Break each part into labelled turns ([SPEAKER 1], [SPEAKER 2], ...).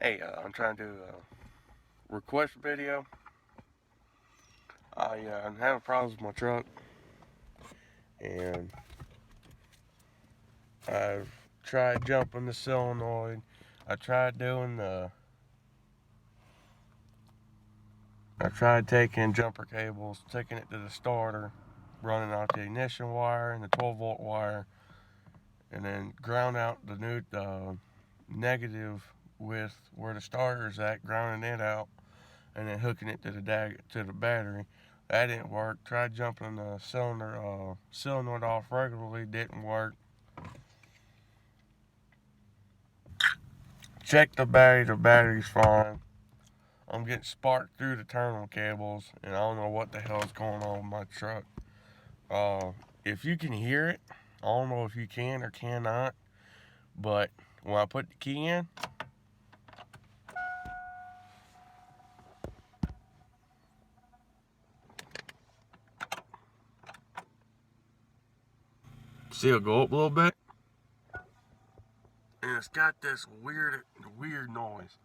[SPEAKER 1] Hey, I'm trying to do a request video. I'm having problems with my truck, and I've tried jumping the solenoid. I tried doing the. I tried taking jumper cables, taking it to the starter, running out the ignition wire and the 12-volt wire, and then ground out the new negative with where the starter's at, grounding it out, and then hooking it to the battery. That didn't work. Tried jumping the solenoid off regularly, didn't work. Checked the battery's fine. I'm getting sparked through the terminal cables, and I don't know what the hell's going on with my truck. If you can hear it, I don't know if you can or cannot, but when I put the key in, see it go up a little bit, and it's got this weird noise.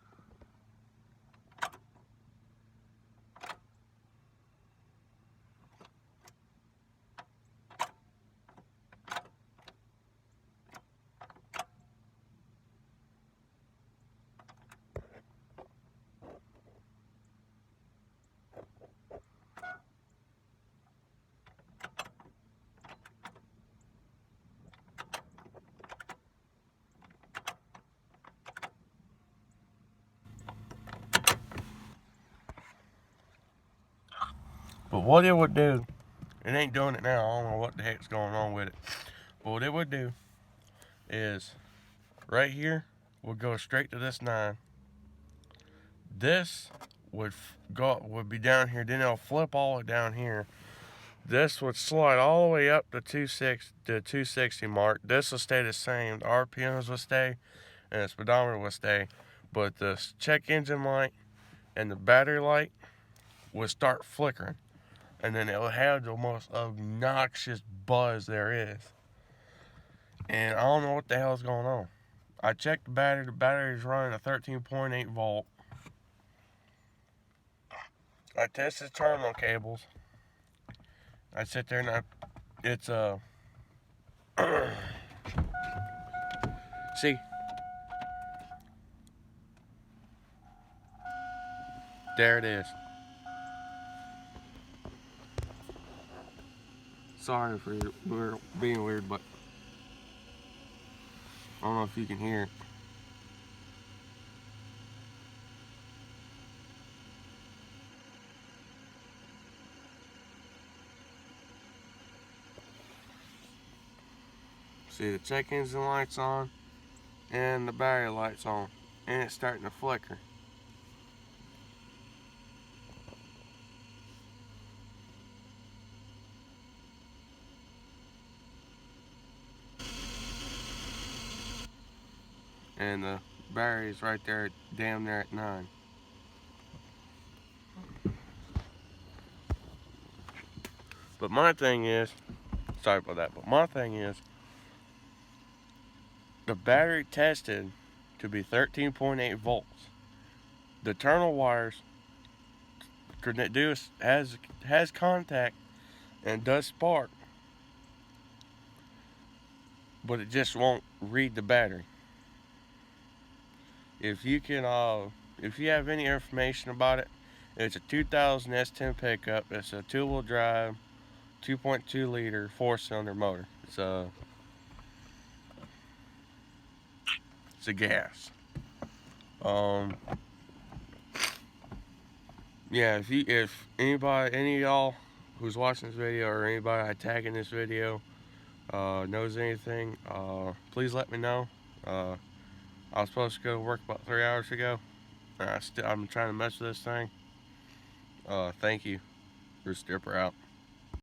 [SPEAKER 1] But what it would do, it ain't doing it now. I don't know what the heck's going on with it. But what it would do is right here would go straight to this 9. This would be down here. Then it'll flip all the way down here. This would slide all the way up to 260 mark. This will stay the same. The RPMs will stay, and the speedometer will stay. But the check engine light and the battery light would start flickering, and then it will have the most obnoxious buzz there is. And I don't know what the hell's going on. I checked the battery. The battery is running a 13.8 volt. I tested terminal cables. I sit there and it's see, there it is. Sorry for being weird, but I don't know if you can hear it. See, the check engine light's on and the battery light's on, and it's starting to flicker. And the battery's right there, damn near at 9. But my thing is, sorry about that, but my thing is, the battery tested to be 13.8 volts. The terminal wires has contact and does spark, but it just won't read the battery. If you have any information about it, it's a 2000 S10 pickup. It's a 2-wheel drive, 2.2 liter 4-cylinder motor. It's a gas. Yeah, if anybody, any of y'all who's watching this video or anybody I tag in this video knows anything, please let me know. I was supposed to go to work about 3 hours ago. I'm trying to mess with this thing. Thank you. Your Stripper out.